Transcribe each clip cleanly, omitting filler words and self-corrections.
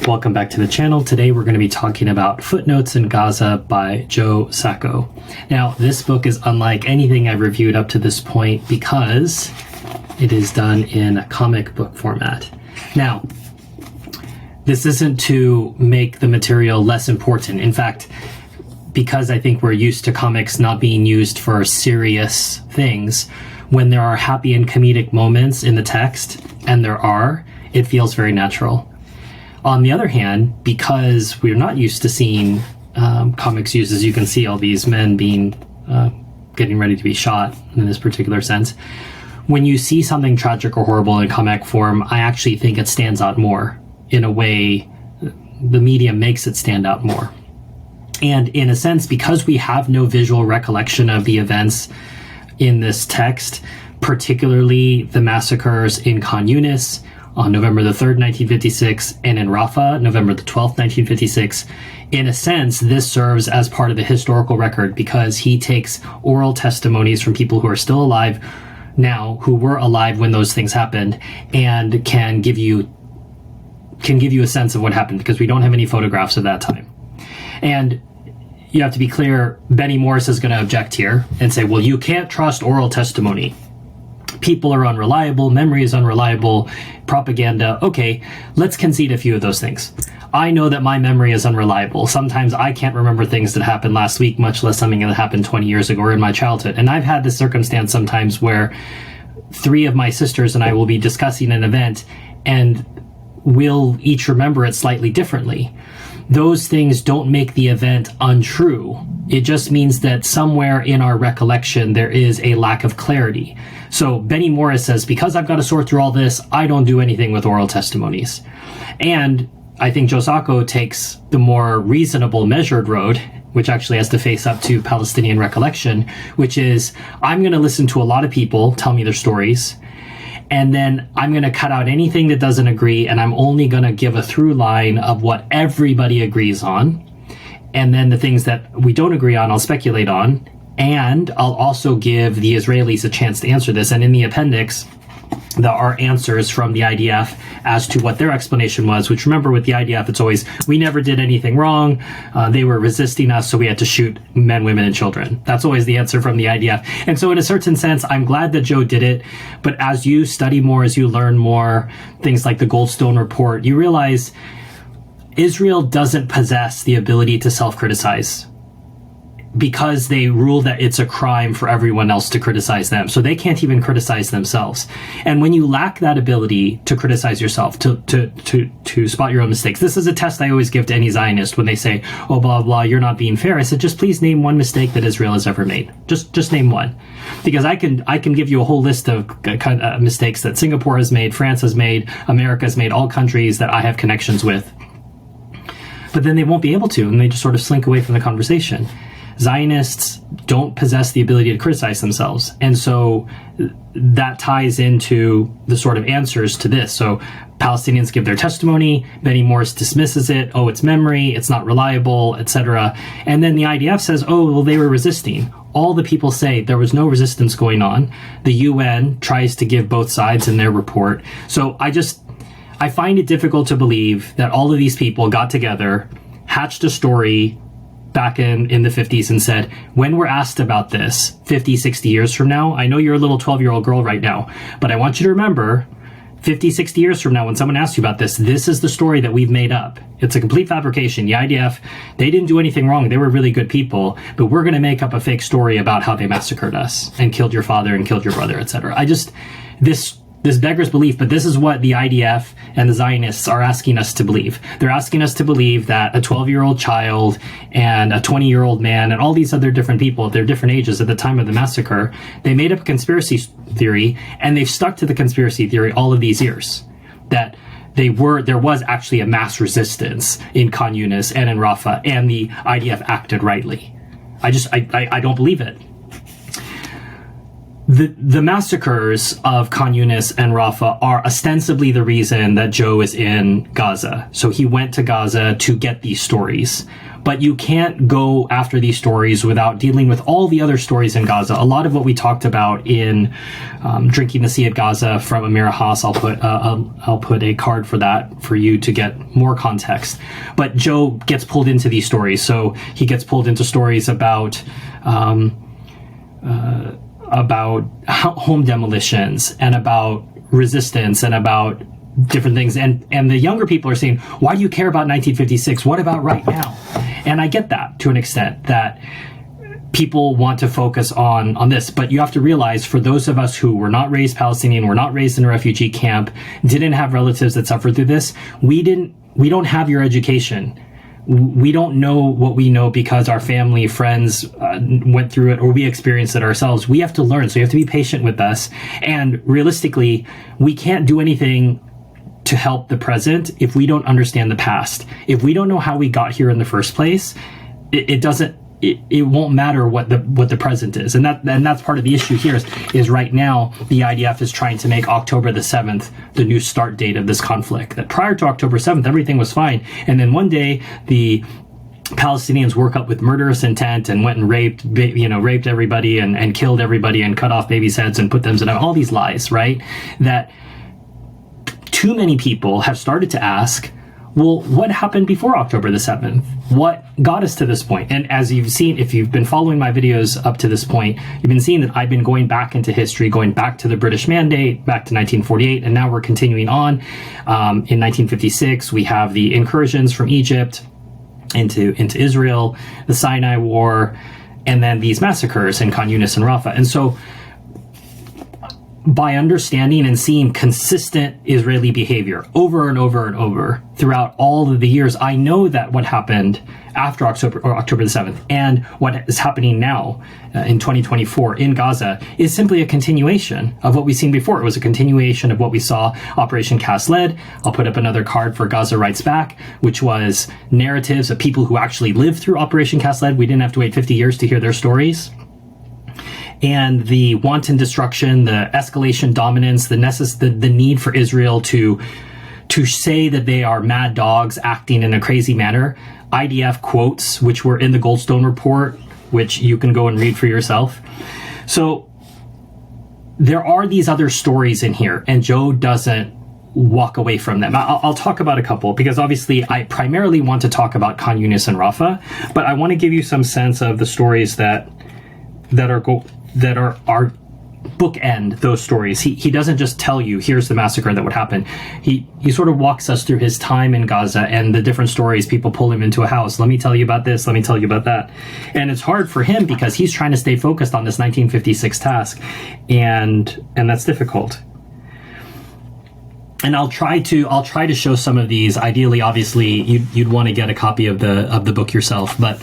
Welcome back to the channel. Today we're going to be talking about Footnotes in Gaza by Joe Sacco. Now, this book is unlike anything I've reviewed up to this point because it is done in a comic book format. Now, this isn't to make the material less important. In fact, because I think we're used to comics not being used for serious things, when there are happy and comedic moments in the text, and there are, it feels very natural. On the other hand, because we're not used to seeing comics used, as you can see, all these men being getting ready to be shot in this particular sense, when you see something tragic or horrible in comic form, I actually think it stands out more. In a way, the medium makes it stand out more. And in a sense, because we have no visual recollection of the events in this text, particularly the massacres in Khan Yunis on November the 3rd, 1956, and in Rafah, November the 12th, 1956. In a sense, this serves as part of the historical record because he takes oral testimonies from people who are still alive now, who were alive when those things happened, and can give you a sense of what happened because we don't have any photographs of that time. And you have to be clear, Benny Morris is going to object here and say, well, you can't trust oral testimony. People are unreliable, memory is unreliable, propaganda. Okay, let's concede a few of those things. I know that my memory is unreliable. Sometimes I can't remember things that happened last week, much less something that happened 20 years ago or in my childhood. And I've had this circumstance sometimes where three of my sisters and I will be discussing an event and we'll each remember it slightly differently. Those things don't make the event untrue. It just means that somewhere in our recollection, there is a lack of clarity. So Benny Morris says, because I've got to sort through all this, I don't do anything with oral testimonies. And I think Joe Sacco takes the more reasonable, measured road, which actually has to face up to Palestinian recollection, which is, I'm going to listen to a lot of people tell me their stories, and then I'm going to cut out anything that doesn't agree, and I'm only going to give a through line of what everybody agrees on. And then the things that we don't agree on, I'll speculate on. And I'll also give the Israelis a chance to answer this. And in the appendix, there are answers from the IDF as to what their explanation was, which, remember, with the IDF, it's always, we never did anything wrong. They were resisting us, so we had to shoot men, women, and children. That's always the answer from the IDF. And so in a certain sense, I'm glad that Joe did it. But as you study more, as you learn more, things like the Goldstone Report, you realize Israel doesn't possess the ability to self-criticize because they rule that it's a crime for everyone else to criticize them. So they can't even criticize themselves. And when you lack that ability to criticize yourself, to spot your own mistakes, this is a test I always give to any Zionist when they say, oh, blah, blah, you're not being fair. I said, just please name one mistake that Israel has ever made. Just name one. Because I can give you a whole list of mistakes that Singapore has made, France has made, America has made, all countries that I have connections with. But then they won't be able to, and they just sort of slink away from the conversation. Zionists don't possess the ability to criticize themselves. And so that ties into the sort of answers to this. So Palestinians give their testimony, Benny Morris dismisses it, oh, it's memory, it's not reliable, etc. And then the IDF says, oh, well, they were resisting. All the people say there was no resistance going on. The UN tries to give both sides in their report. So I find it difficult to believe that all of these people got together, hatched a story back in the 50s and said, when we're asked about this 50, 60 years from now, I know you're a little 12-year-old girl right now, but I want you to remember 50, 60 years from now, when someone asks you about this, this is the story that we've made up. It's a complete fabrication. The IDF, they didn't do anything wrong. They were really good people, but we're going to make up a fake story about how they massacred us and killed your father and killed your brother, etc. This beggars belief, but this is what the IDF and the Zionists are asking us to believe. They're asking us to believe that a 12-year-old child and a 20-year-old man and all these other different people at their different ages at the time of the massacre, they made up a conspiracy theory, and they've stuck to the conspiracy theory all of these years. That there was actually a mass resistance in Khan Yunis and in Rafah, and the IDF acted rightly. I don't believe it. the massacres of Khan Yunis and Rafah are ostensibly the reason that Joe is in Gaza. So he went to Gaza to get these stories. But you can't go after these stories without dealing with all the other stories in Gaza. A lot of what we talked about in Drinking the Sea at Gaza from Amira Haas, I'll put a card for that for you to get more context. But Joe gets pulled into these stories. So he gets pulled into stories about home demolitions and about resistance and about different things. And the younger people are saying, why do you care about 1956? What about right now? And I get that to an extent, that people want to focus on this. But you have to realize, for those of us who were not raised Palestinian, were not raised in a refugee camp, didn't have relatives that suffered through this, we don't have your education. We don't know what we know because our family, friends went through it, or we experienced it ourselves. We have to learn. So you have to be patient with us. And realistically, we can't do anything to help the present if we don't understand the past. If we don't know how we got here in the first place, it won't matter what the present is. And that's part of the issue here is right now the IDF is trying to make October the 7th the new start date of this conflict. That prior to October 7th, everything was fine. And then one day the Palestinians woke up with murderous intent and went and raped everybody and killed everybody and cut off babies' heads and put them in all these lies, right? That too many people have started to ask, well, what happened before October the 7th? What got us to this point? And as you've seen, if you've been following my videos up to this point, you've been seeing that I've been going back into history, going back to the British Mandate, back to 1948, and now we're continuing on. In 1956, we have the incursions from Egypt into Israel, the Sinai War, and then these massacres in Khan Yunis and Rafah. And so by understanding and seeing consistent Israeli behavior over and over and over throughout all of the years, I know that what happened after October the 7th and what is happening now in 2024 in Gaza is simply a continuation of what we've seen before. It was a continuation of what we saw Operation Cast Lead. I'll put up another card for Gaza Writes Back, which was narratives of people who actually lived through Operation Cast Lead. We didn't have to wait 50 years to hear their stories. And the wanton destruction, the escalation dominance, the need for Israel to say that they are mad dogs acting in a crazy manner. IDF quotes, which were in the Goldstone report, which you can go and read for yourself. So there are these other stories in here, and Joe doesn't walk away from them. I'll talk about a couple, because obviously I primarily want to talk about Khan Yunis and Rafah, but I want to give you some sense of the stories that are bookend those stories. He doesn't just tell you, here's the massacre that would happen. He sort of walks us through his time in Gaza and the different stories. People pull him into a house. Let me tell you about this. Let me tell you about that. And it's hard for him because he's trying to stay focused on this 1956 task. And that's difficult. And I'll try to show some of these. Ideally, obviously, you'd want to get a copy of the book yourself, but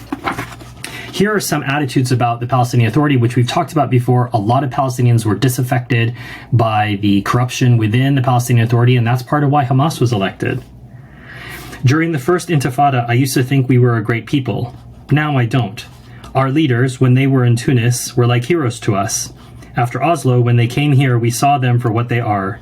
here are some attitudes about the Palestinian Authority, which we've talked about before. A lot of Palestinians were disaffected by the corruption within the Palestinian Authority, and that's part of why Hamas was elected. During the first Intifada, I used to think we were a great people. Now I don't. Our leaders, when they were in Tunis, were like heroes to us. After Oslo, when they came here, we saw them for what they are.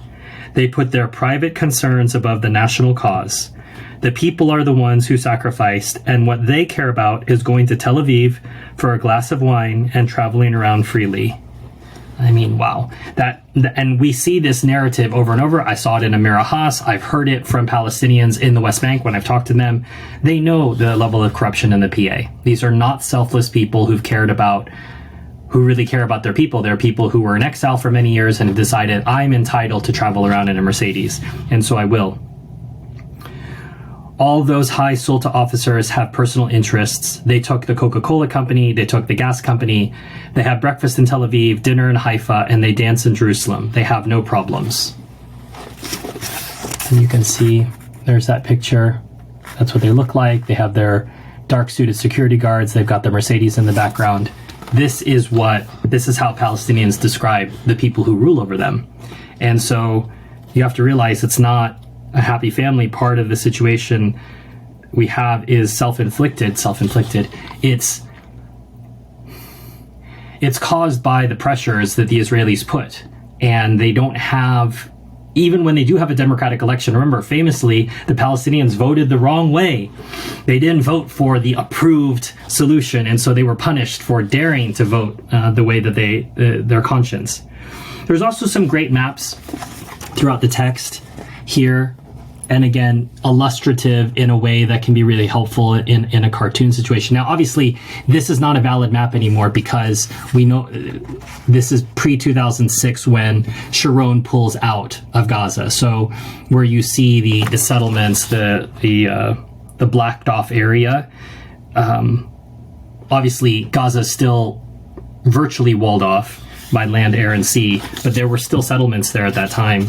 They put their private concerns above the national cause. The people are the ones who sacrificed, and what they care about is going to Tel Aviv for a glass of wine and traveling around freely. I mean, wow. And we see this narrative over and over. I saw it in Amira Haas. I've heard it from Palestinians in the West Bank when I've talked to them. They know the level of corruption in the PA. These are not selfless people who really care about their people. They're people who were in exile for many years and have decided, I'm entitled to travel around in a Mercedes, and so I will. All those high Sulta officers have personal interests. They took the Coca-Cola company, they took the gas company, they have breakfast in Tel Aviv, dinner in Haifa, and they dance in Jerusalem. They have no problems. And you can see, there's that picture. That's what they look like. They have their dark-suited security guards. They've got the Mercedes in the background. This is how Palestinians describe the people who rule over them. And so you have to realize it's not a happy family. Part of the situation we have is self-inflicted. it's caused by the pressures that the Israelis put. And they don't have, even when they do have a democratic election, remember, famously, the Palestinians voted the wrong way. They didn't vote for the approved solution, and so they were punished for daring to vote the way that their conscience. There's also some great maps throughout the text here, and again, illustrative in a way that can be really helpful in a cartoon situation. Now, obviously, this is not a valid map anymore because we know this is pre-2006 when Sharon pulls out of Gaza. So where you see the settlements, the blacked off area, obviously Gaza is still virtually walled off by land, air, and sea, but there were still settlements there at that time,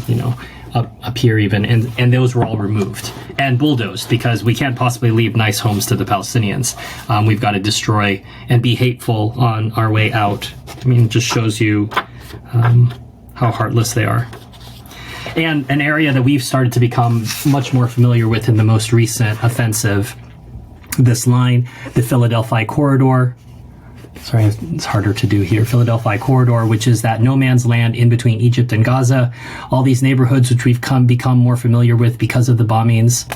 up here even, and those were all removed and bulldozed because we can't possibly leave nice homes to the Palestinians. We've got to destroy and be hateful on our way out. I mean, it just shows you how heartless they are. And an area that we've started to become much more familiar with in the most recent offensive, this line, the Philadelphia corridor. Sorry, it's harder to do here. Philadelphia corridor, which is that no man's land in between Egypt and Gaza. All these neighborhoods which we've become more familiar with because of the bombings.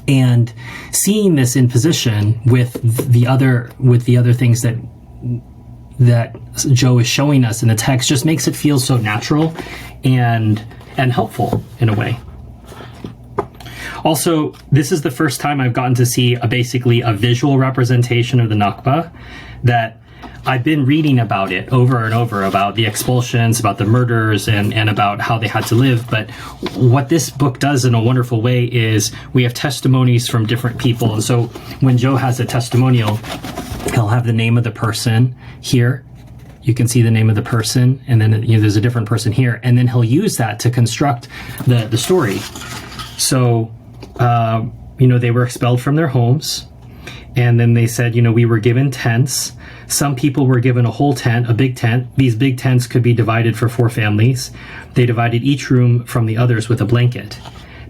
And seeing this in position with the other things that Joe is showing us in the text just makes it feel so natural and helpful in a way. Also, this is the first time I've gotten to see basically a visual representation of the Nakba. That I've been reading about it over and over, about the expulsions, about the murders, and about how they had to live. But what this book does in a wonderful way is we have testimonies from different people. And so when Joe has a testimonial, he'll have the name of the person here. You can see the name of the person, and then there's a different person here. And then he'll use that to construct the story. So, they were expelled from their homes. And then they said, we were given tents. Some people were given a whole tent, a big tent. These big tents could be divided for 4 families. They divided each room from the others with a blanket.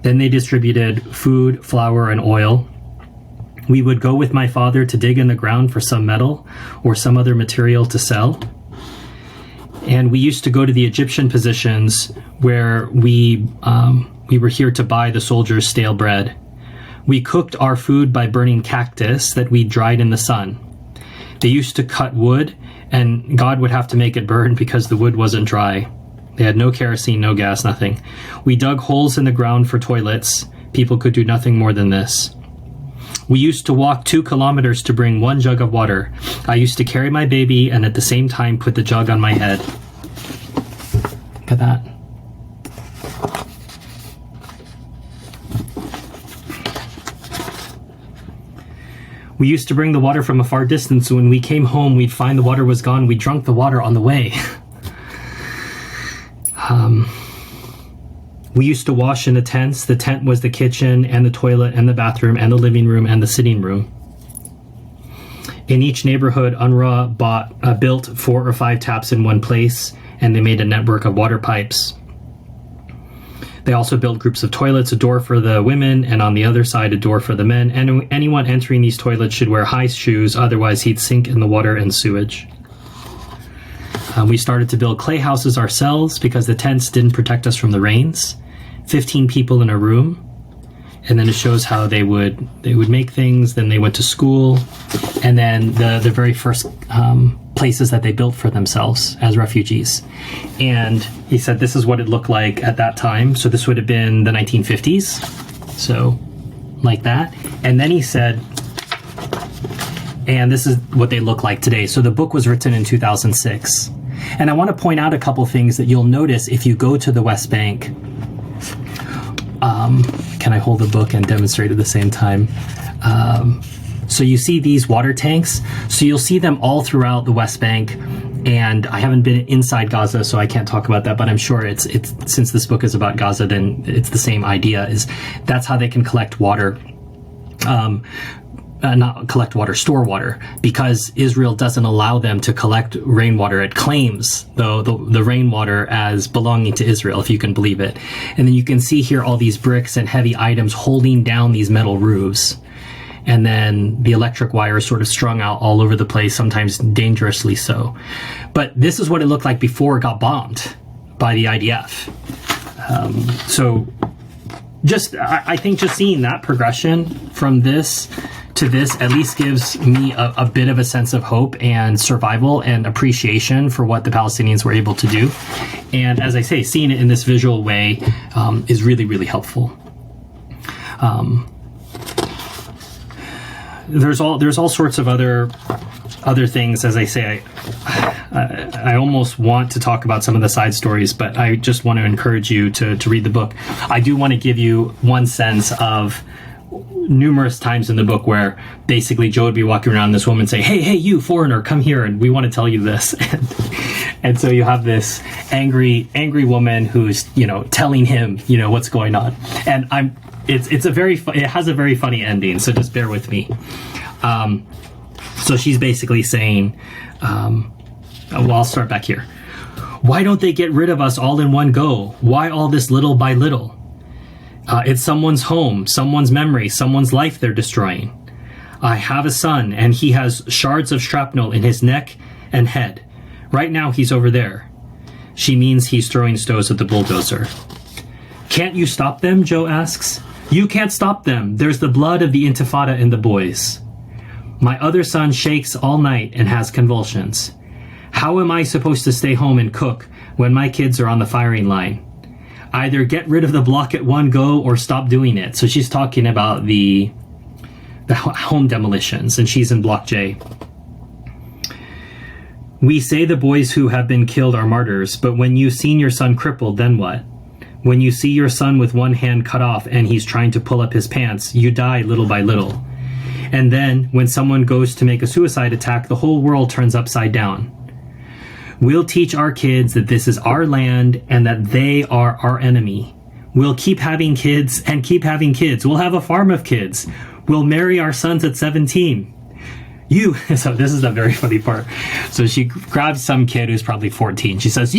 Then they distributed food, flour, and oil. We would go with my father to dig in the ground for some metal or some other material to sell. And we used to go to the Egyptian positions where we were here to buy the soldiers' stale bread. We cooked our food by burning cactus that we dried in the sun. They used to cut wood, and God would have to make it burn because the wood wasn't dry. They had no kerosene, no gas, nothing. We dug holes in the ground for toilets. People could do nothing more than this. We used to walk 2 kilometers to bring 1 jug of water. I used to carry my baby and at the same time put the jug on my head. Look at that. We used to bring the water from a far distance, so when we came home, we'd find the water was gone. We drunk the water on the way. We used to wash in the tents. The tent was the kitchen and the toilet and the bathroom and the living room and the sitting room. In each neighborhood, UNRWA built 4 or 5 taps in one place, and they made a network of water pipes. They also built groups of toilets, a door for the women, and on the other side, a door for the men. And anyone entering these toilets should wear high shoes, otherwise he'd sink in the water and sewage. We started to build clay houses ourselves because the tents didn't protect us from the rains. 15 people in a room. And then it shows how they would make things. Then they went to school. And then the very first places that they built for themselves as refugees. And he said this is what it looked like at that time. So this would have been the 1950s. So like that. And then he said, and this is what they look like today. So the book was written in 2006. And I want to point out a couple things that you'll notice if you go to the West Bank. Can I hold the book and demonstrate at the same time? So you see these water tanks. So you'll see them all throughout the West Bank. And I haven't been inside Gaza, so I can't talk about that. But I'm sure it's since this book is about Gaza, then it's the same idea. Is that's how they can collect water. Not collect water, store water, because Israel doesn't allow them to collect rainwater. It claims, though, the rainwater as belonging to Israel, if you can believe it. And then you can see here all these bricks and heavy items holding down these metal roofs. and then the electric wire is sort of strung out all over the place, sometimes dangerously so. But this is what it looked like before it got bombed by the IDF. I think just seeing that progression from this to this at least gives me a bit of a sense of hope and survival and appreciation for what the Palestinians were able to do. And as I say, seeing it in this visual way is really, really helpful. There's all sorts of other things. As I say, I almost want to talk about some of the side stories, but I just want to encourage you to read the book. I do want to give you one sense of numerous times in the book where basically Joe would be walking around, this woman say, hey, you foreigner, come here, and we want to tell you this. And so you have this angry woman who's, telling him, what's going on. And it has a very funny ending, so just bear with me. So she's basically saying, I'll start back here. Why don't they get rid of us all in one go? Why all this little by little? It's someone's home, someone's memory, someone's life they're destroying. I have a son, and he has shards of shrapnel in his neck and head. Right now he's over there. She means he's throwing stones at the bulldozer. Can't you stop them? Joe asks. You can't stop them. There's the blood of the Intifada in the boys. My other son shakes all night and has convulsions. How am I supposed to stay home and cook when my kids are on the firing line? Either get rid of the block at one go or stop doing it. So she's talking about the home demolitions, and she's in Block J. We say the boys who have been killed are martyrs, but when you've seen your son crippled, then what? When you see your son with one hand cut off and he's trying to pull up his pants, you die little by little. And then, when someone goes to make a suicide attack, the whole world turns upside down. We'll teach our kids that this is our land and that they are our enemy. We'll keep having kids and keep having kids. We'll have a farm of kids. We'll marry our sons at 17. So this is the very funny part. So she grabs some kid who's probably 14. She says,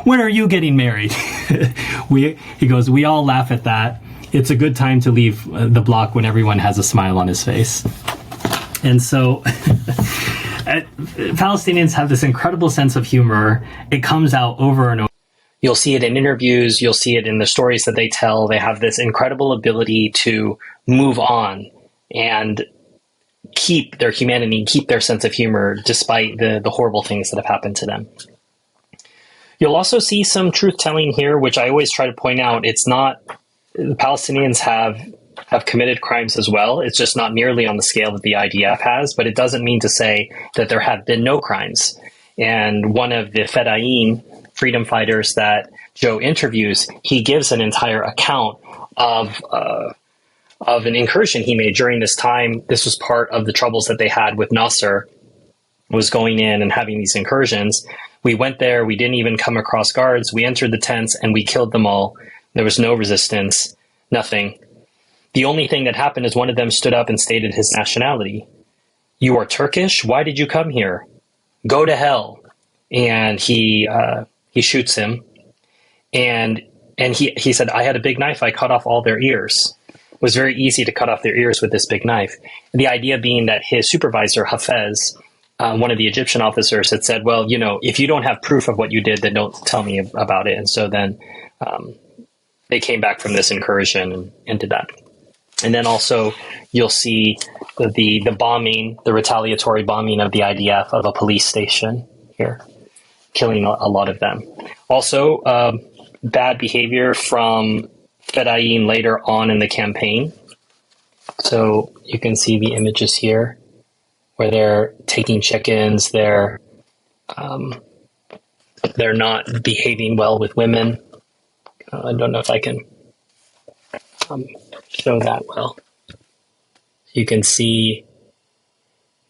when are you getting married? He goes, we all laugh at that. It's a good time to leave the block when everyone has a smile on his face. And so Palestinians have this incredible sense of humor. It comes out over and over. You'll see it in interviews. You'll see it in the stories that they tell. They have this incredible ability to move on and keep their humanity, keep their sense of humor, despite the horrible things that have happened to them. You'll also see some truth-telling here, which I always try to point out. It's not, the Palestinians have committed crimes as well. It's just not nearly on the scale that the IDF has, but it doesn't mean to say that there have been no crimes. And one of the Fedayeen freedom fighters that Joe interviews, he gives an entire account of an incursion he made during this time. This was part of the troubles that they had with Nasser, was going in and having these incursions. We went there. We didn't even come across guards. We entered the tents and we killed them all. There was no resistance, nothing. The only thing that happened is one of them stood up and stated his nationality. You are Turkish? Why did you come here? Go to hell. And he shoots him. And he said, I had a big knife. I cut off all their ears. It was very easy to cut off their ears with this big knife. The idea being that his supervisor, Hafez, one of the Egyptian officers, had said, well, if you don't have proof of what you did, then don't tell me about it. And so then they came back from this incursion and did that. And then also you'll see the bombing, the retaliatory bombing of the IDF of a police station here, killing a lot of them. Also, bad behavior from Fedayeen later on in the campaign. So you can see the images here where they're taking chickens. They're not behaving well with women. I don't know if I can show that well. You can see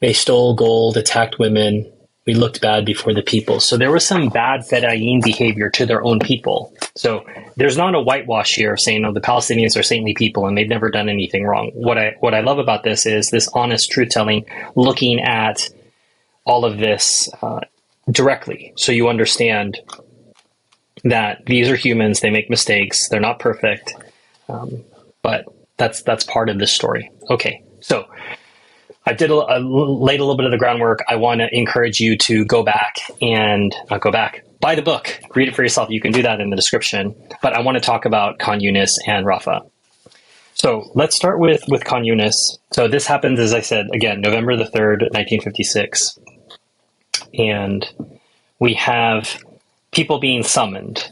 they stole gold, attacked women. We looked bad before the people. So there was some bad Fedayeen behavior to their own people. So there's not a whitewash here of saying, the Palestinians are saintly people and they've never done anything wrong. What I love about this is this honest truth-telling, looking at all of this directly. So you understand that these are humans. They make mistakes. They're not perfect. But that's part of this story. Okay, So I laid a little bit of the groundwork. I want to encourage you to go back and not go back, buy the book, read it for yourself. You can do that in the description. But I want to talk about Khan Yunis and Rafa. So let's start with Khan Yunis. So this happens, as I said, again, November the 3rd, 1956. And we have people being summoned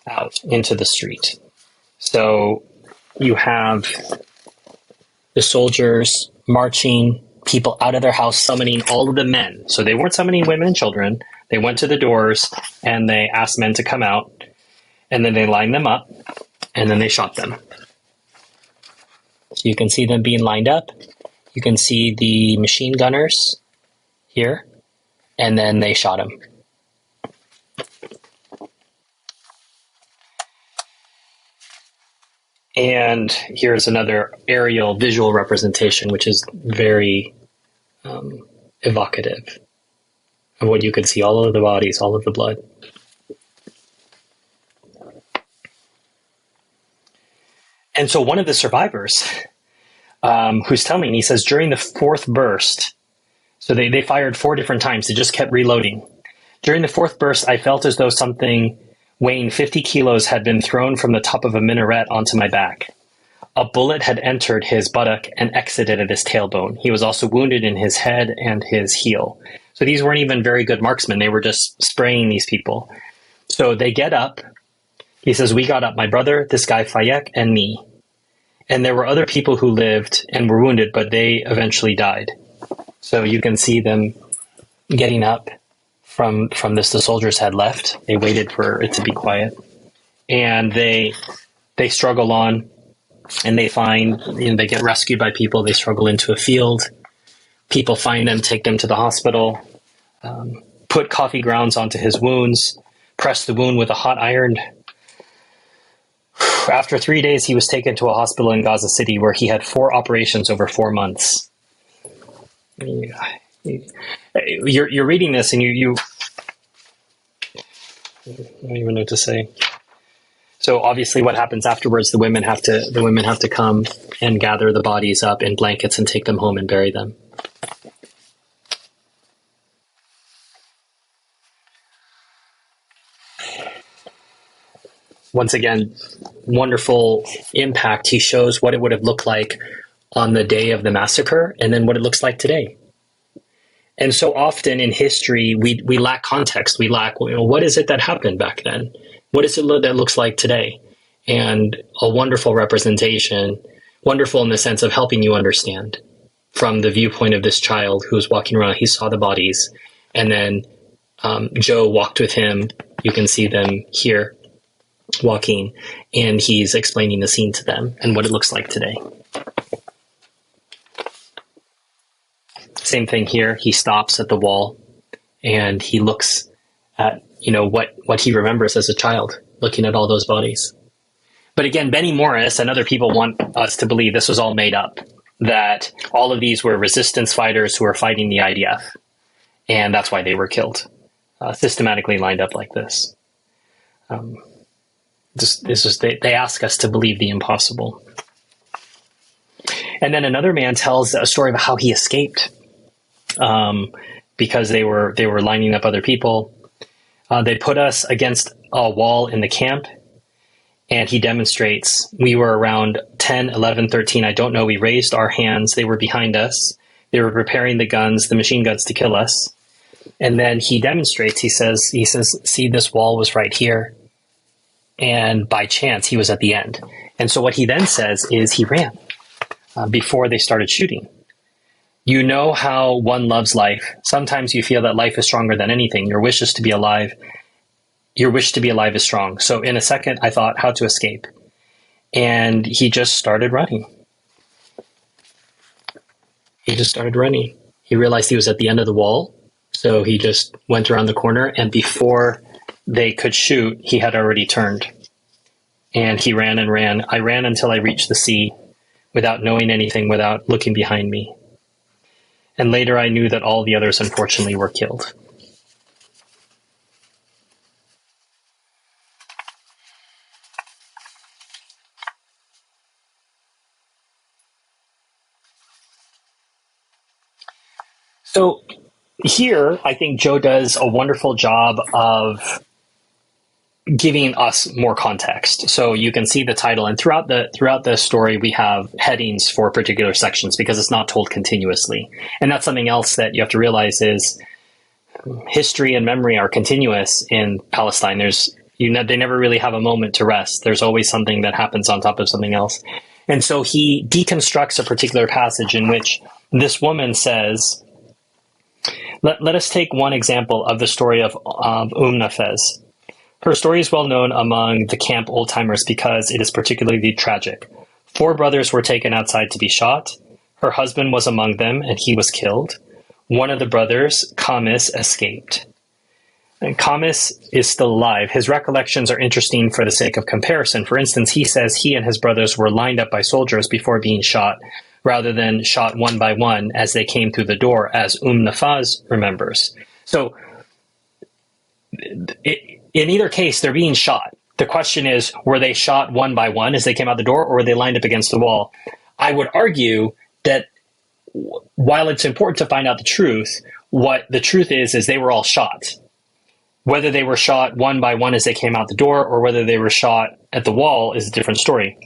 out into the street. So you have the soldiers marching people out of their house, summoning all of the men. So they weren't summoning women and children. They went to the doors and they asked men to come out, and then they lined them up, and then they shot them. So you can see them being lined up. You can see the machine gunners here, and then they shot them. And here's another aerial visual representation, which is very evocative of what you could see, all of the bodies, all of the blood. And so one of the survivors who's telling me, he says, during the fourth burst, so they fired 4 different times. They just kept reloading. During the fourth burst, I felt as though something weighing 50 kilos had been thrown from the top of a minaret onto my back. A bullet had entered his buttock and exited at his tailbone. He was also wounded in his head and his heel. So these weren't even very good marksmen. They were just spraying these people. So they get up. He says, we got up, my brother, this guy Fayek, and me. And there were other people who lived and were wounded, but they eventually died. So you can see them getting up from this. The soldiers had left. They waited for it to be quiet. And they struggle on, and they find, they get rescued by people. They struggle into a field. People find them, take them to the hospital, put coffee grounds onto his wounds, press the wound with a hot iron. After 3 days, he was taken to a hospital in Gaza City where he had 4 operations over 4 months. You're reading this and you I don't even know what to say. So obviously what happens afterwards, the women have to come and gather the bodies up in blankets and take them home and bury them. Once again, wonderful impact. He shows what it would have looked like on the day of the massacre and then what it looks like today. And so often in history, we lack context. We lack, what is it that happened back then? What is it that looks like today? And a wonderful representation, wonderful in the sense of helping you understand from the viewpoint of this child who was walking around. He saw the bodies, and then Joe walked with him. You can see them here walking, and he's explaining the scene to them and what it looks like today. Same thing here. He stops at the wall and he looks at, what he remembers as a child, looking at all those bodies. But again, Benny Morris and other people want us to believe this was all made up, that all of these were resistance fighters who were fighting the IDF. And that's why they were killed, systematically lined up like this. They ask us to believe the impossible. And then another man tells a story of how he escaped. Because they were lining up other people. They put us against a wall in the camp, and he demonstrates. We were around 10, 11, 13. I don't know. We raised our hands. They were behind us. They were preparing the machine guns to kill us. And then he demonstrates. He says, see, this wall was right here. And by chance, he was at the end. And so what he then says is he ran before they started shooting. You know how one loves life. Sometimes you feel that life is stronger than anything. Your wish is to be alive. Your wish to be alive is strong. So in a second, I thought how to escape. And he just started running. He realized he was at the end of the wall. So he just went around the corner. And before they could shoot, he had already turned. And he ran and ran. I ran until I reached the sea without knowing anything, without looking behind me. And later I knew that all the others, unfortunately, were killed. So here, I think Joe does a wonderful job of giving us more context. So you can see the title, and throughout the story, we have headings for particular sections because it's not told continuously. And that's something else that you have to realize is history and memory are continuous in Palestine. They never really have a moment to rest. There's always something that happens on top of something else. And so he deconstructs a particular passage in which this woman says, let us take one example of the story of Nafez. Her story is well known among the camp old-timers because it is particularly tragic. 4 brothers were taken outside to be shot. Her husband was among them, and he was killed. One of the brothers, Kamis, escaped. And Kamis is still alive. His recollections are interesting for the sake of comparison. For instance, he says he and his brothers were lined up by soldiers before being shot, rather than shot one by one as they came through the door, as Nafaz remembers. So, in either case, they're being shot. The question is, were they shot one by one as they came out the door, or were they lined up against the wall? I would argue that while it's important to find out the truth, what the truth is they were all shot. Whether they were shot one by one as they came out the door, or whether they were shot at the wall is a different story.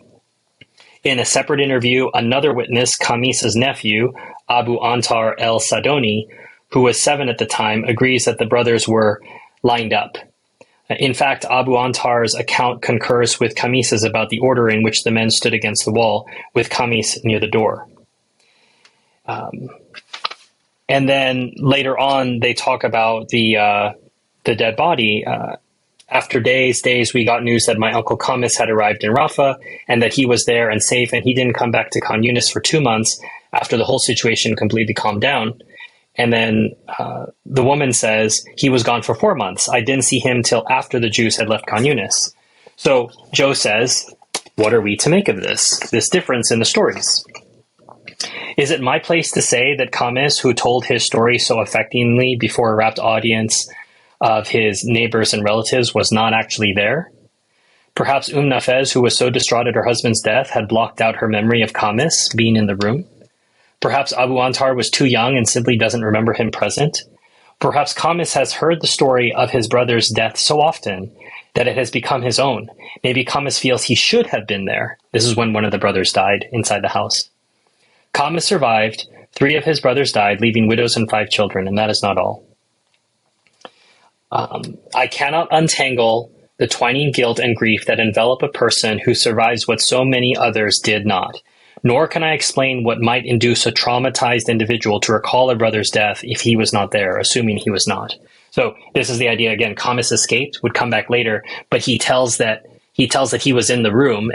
In a separate interview, another witness, Kamis's nephew, Abu Antar el-Sadoni, who was 7 at the time, agrees that the brothers were lined up. In fact, Abu Antar's account concurs with Kamis's about the order in which the men stood against the wall, with Kamis near the door. And then later on, they talk about the dead body. After days, we got news that my uncle Kamis had arrived in Rafah and that he was there and safe, and he didn't come back to Khan Yunis for 2 months after the whole situation completely calmed down. And then the woman says he was gone for 4 months. I didn't see him till after the Jews had left Khan Yunis. So Joe says, what are we to make of this difference in the stories? Is it my place to say that Kamis, who told his story so affectingly before a rapt audience of his neighbors and relatives, was not actually there? Perhaps Nafez, who was so distraught at her husband's death, had blocked out her memory of Kamis being in the room? Perhaps Abu Antar was too young and simply doesn't remember him present? Perhaps Kamis has heard the story of his brother's death so often that it has become his own. Maybe Kamis feels he should have been there. This is when one of the brothers died inside the house. Kamis survived. 3 of his brothers died, leaving widows and 5 children, and that is not all. I cannot untangle the twining guilt and grief that envelop a person who survives what so many others did not. Nor can I explain what might induce a traumatized individual to recall a brother's death if he was not there, assuming he was not. So this is the idea again. Kamis escaped, would come back later, but he tells that he was in the room.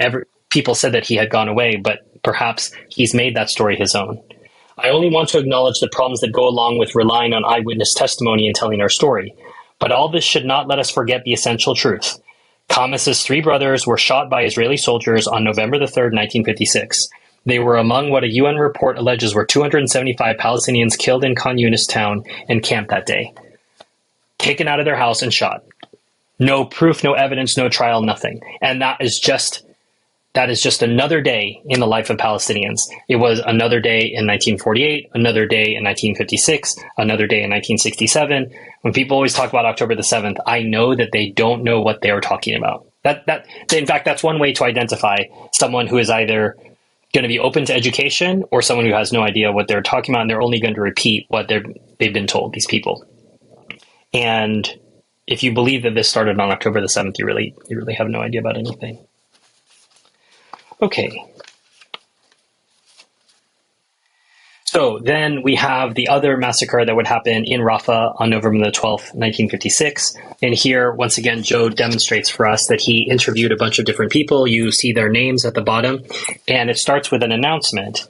People said that he had gone away, but perhaps he's made that story his own. I only want to acknowledge the problems that go along with relying on eyewitness testimony in telling our story. But all this should not let us forget the essential truth. Kamis's 3 brothers were shot by Israeli soldiers on November the 3rd, 1956. They were among what a UN report alleges were 275 Palestinians killed in Khan Yunis town and camp that day. Taken out of their house and shot. No proof, no evidence, no trial, nothing. And that is just another day in the life of Palestinians. It was another day in 1948, another day in 1956, another day in 1967. When people always talk about October the 7th, I know that they don't know what they are talking about. In fact, that's one way to identify someone who is either going to be open to education or someone who has no idea what they're talking about, and they're only going to repeat what they've been told, these people. And if you believe that this started on October the 7th, you really have no idea about anything. Okay. So then we have the other massacre that would happen in Rafah on November the 12th, 1956. And here, once again, Joe demonstrates for us that he interviewed a bunch of different people. You see their names at the bottom. And it starts with an announcement.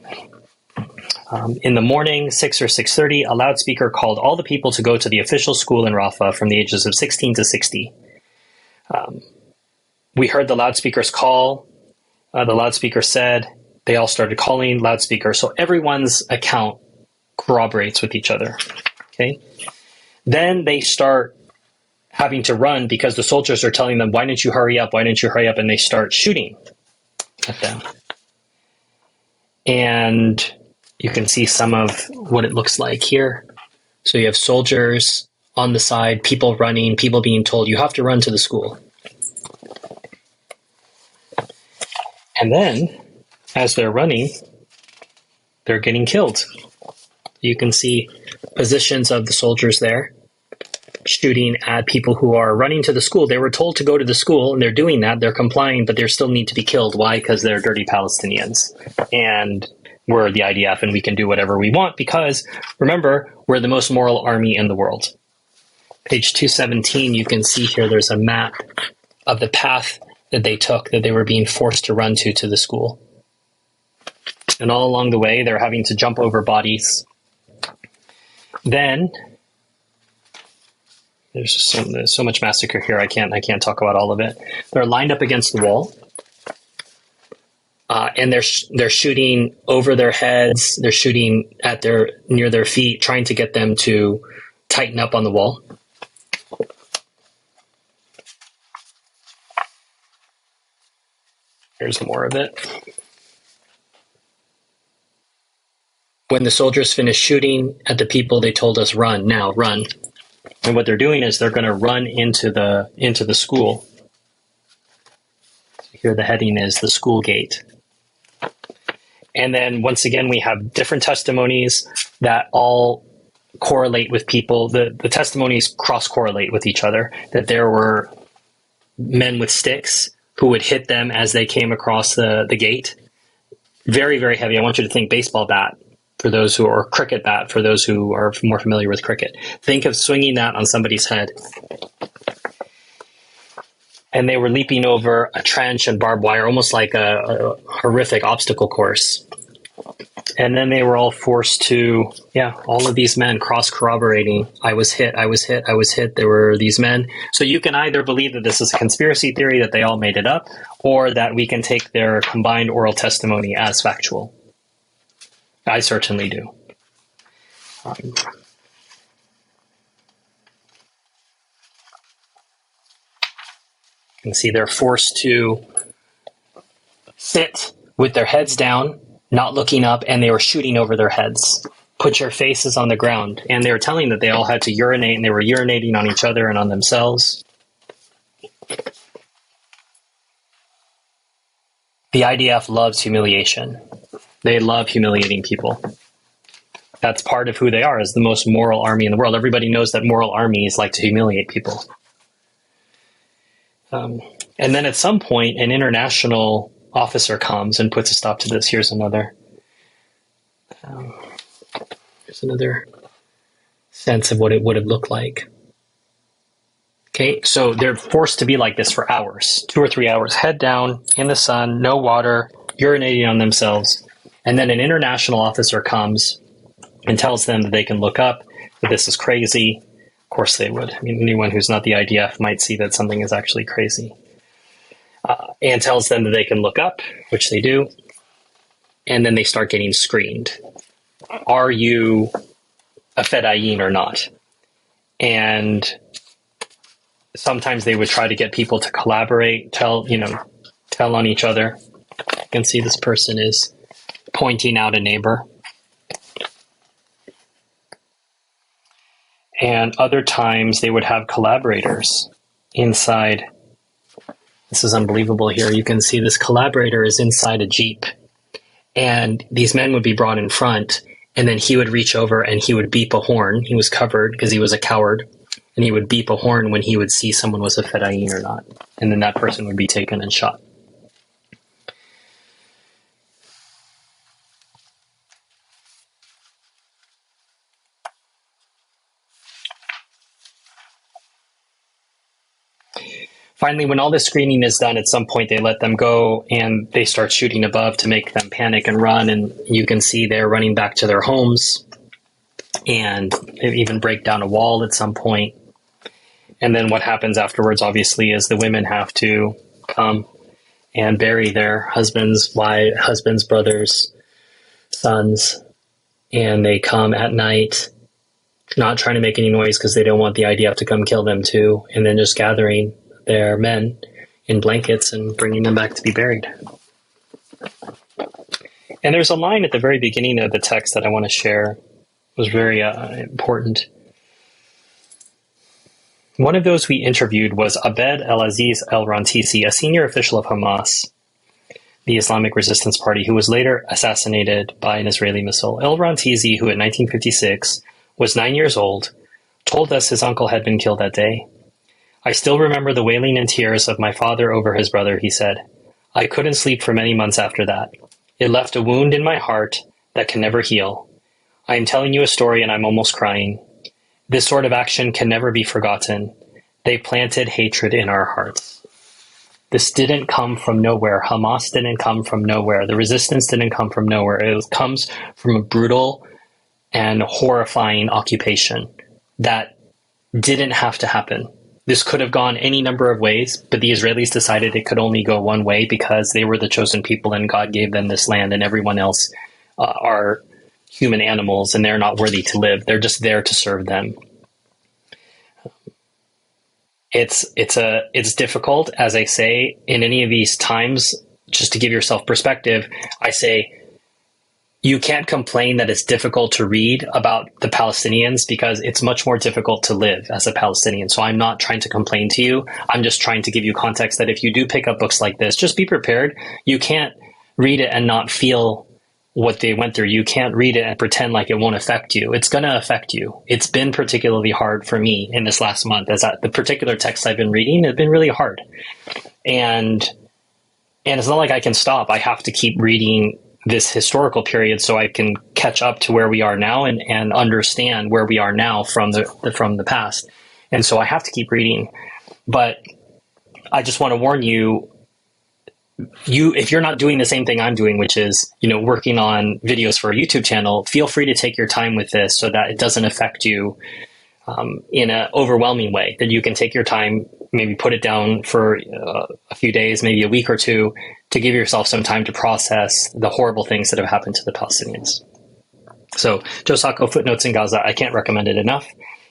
In the morning, 6 or 6:30, a loudspeaker called all the people to go to the official school in Rafah from the ages of 16 to 60. We heard the loudspeaker's call. The loudspeaker said, they all started calling loudspeaker. So everyone's account corroborates with each other. Okay. Then they start having to run because the soldiers are telling them, why didn't you hurry up? Why didn't you hurry up? And they start shooting at them. And you can see some of what it looks like here. So you have soldiers on the side, people running, people being told, you have to run to the school. And then, as they're running, they're getting killed. You can see positions of the soldiers there shooting at people who are running to the school. They were told to go to the school, and they're doing that. They're complying, but they still need to be killed. Why? Because they're dirty Palestinians. And we're the IDF, and we can do whatever we want because, remember, we're the most moral army in the world. Page 217, you can see here there's a map of the path that they took, that they were being forced to run to the school. And all along the way, they're having to jump over bodies. Then there's so much massacre here. I can't talk about all of it. They're lined up against the wall, and they're shooting over their heads. They're shooting at near their feet, trying to get them to tighten up on the wall. Here's more of it. When the soldiers finish shooting at the people, they told us, run, now, run. And what they're doing is they're going to run into the school. Here the heading is the school gate. And then once again, we have different testimonies that all correlate with people. The testimonies cross-correlate with each other, that there were men with sticks who would hit them as they came across the gate. Very, very heavy. I want you to think baseball bat for those who are cricket bat, for those who are more familiar with cricket. Think of swinging that on somebody's head. And they were leaping over a trench and barbed wire, almost like a horrific obstacle course. And then they were all forced to, all of these men cross-corroborating. I was hit, I was hit, I was hit. There were these men. So you can either believe that this is a conspiracy theory, that they all made it up, or that we can take their combined oral testimony as factual. I certainly do. You can see they're forced to sit with their heads down, not looking up, and they were shooting over their heads. Put your faces on the ground. And they were telling that they all had to urinate, and they were urinating on each other and on themselves. The IDF loves humiliation. They love humiliating people. That's part of who they are, as the most moral army in the world. Everybody knows that moral armies like to humiliate people. And then at some point, an international officer comes and puts a stop to this. Here's another sense of what it would have looked like. Okay, so they're forced to be like this for hours, 2 or 3 hours, head down in the sun, no water, urinating on themselves. And then an international officer comes and tells them that they can look up, that this is crazy. Of course they would. I mean, anyone who's not the IDF might see that something is actually crazy. And tells them that they can look up, which they do. And then they start getting screened. Are you a fedayeen or not? And sometimes they would try to get people to collaborate, tell on each other. You can see this person is pointing out a neighbor. And other times they would have collaborators inside. This is unbelievable here. You can see this collaborator is inside a Jeep. And these men would be brought in front, and then he would reach over and he would beep a horn. He was covered because he was a coward. And he would beep a horn when he would see someone was a fedayeen or not. And then that person would be taken and shot. Finally, when all this screening is done, at some point they let them go and they start shooting above to make them panic and run. And you can see they're running back to their homes, and they even break down a wall at some point. And then what happens afterwards, obviously, is the women have to come and bury their husbands, brothers, sons. And they come at night, not trying to make any noise because they don't want the IDF to come kill them too. And then just gathering their men in blankets and bringing them back to be buried. And there's a line at the very beginning of the text that I want to share was very important. One of those we interviewed was Abed El-Aziz El-Rantisi, a senior official of Hamas, the Islamic Resistance Party, who was later assassinated by an Israeli missile. El-Rantisi, who in 1956 was 9 years old, told us his uncle had been killed that day. "I still remember the wailing and tears of my father over his brother," he said. "I couldn't sleep for many months after that. It left a wound in my heart that can never heal. I am telling you a story and I'm almost crying. This sort of action can never be forgotten. They planted hatred in our hearts." This didn't come from nowhere. Hamas didn't come from nowhere. The resistance didn't come from nowhere. It comes from a brutal and horrifying occupation that didn't have to happen. This could have gone any number of ways, but the Israelis decided it could only go one way because they were the chosen people and God gave them this land, and everyone else are human animals and they're not worthy to live. They're just there to serve them. It's difficult, as I say, in any of these times. Just to give yourself perspective, I say you can't complain that it's difficult to read about the Palestinians because it's much more difficult to live as a Palestinian. So I'm not trying to complain to you. I'm just trying to give you context that if you do pick up books like this, just be prepared. You can't read it and not feel what they went through. You can't read it and pretend like it won't affect you. It's going to affect you. It's been particularly hard for me in this last month, as the particular texts I've been reading have been really hard. And it's not like I can stop. I have to keep reading this historical period so I can catch up to where we are now and understand where we are now from the past. And so I have to keep reading. But I just want to warn you, if you're not doing the same thing I'm doing, which is, working on videos for a YouTube channel, feel free to take your time with this so that it doesn't affect you in an overwhelming way, that you can take your time, maybe put it down for a few days, maybe a week or two, to give yourself some time to process the horrible things that have happened to the Palestinians. So Joe Sacco, Footnotes in Gaza, I can't recommend it enough.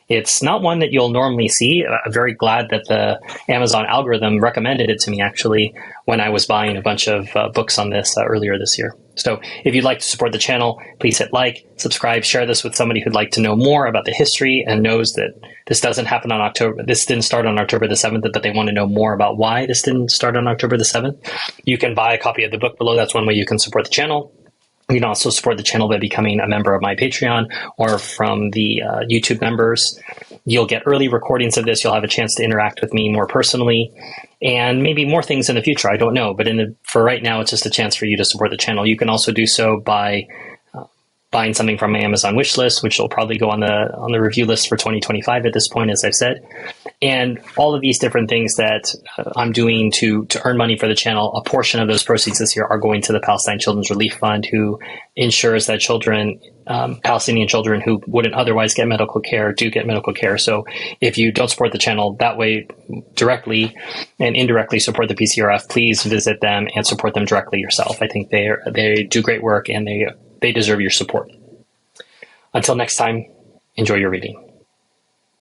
It's not one that you'll normally see. I'm very glad that the Amazon algorithm recommended it to me, actually, when I was buying a bunch of books on this earlier this year. So if you'd like to support the channel, please hit like, subscribe, share this with somebody who'd like to know more about the history and knows that this doesn't happen on this didn't start on October the 7th, but they want to know more about why this didn't start on October the 7th. You can buy a copy of the book below. That's one way you can support the channel. You can also support the channel by becoming a member of my Patreon or from the YouTube members. You'll get early recordings of this. You'll have a chance to interact with me more personally and maybe more things in the future. I don't know. But for right now, it's just a chance for you to support the channel. You can also do so by buying something from my Amazon wish list, which will probably go on the review list for 2025 at this point, as I've said. And all of these different things that I'm doing to earn money for the channel, a portion of those proceeds this year are going to the Palestine Children's Relief Fund, who ensures that children, Palestinian children who wouldn't otherwise get medical care, do get medical care. So if you don't support the channel that way, directly and indirectly support the PCRF, please visit them and support them directly yourself. I think they do great work and they deserve your support. Until next time, enjoy your reading.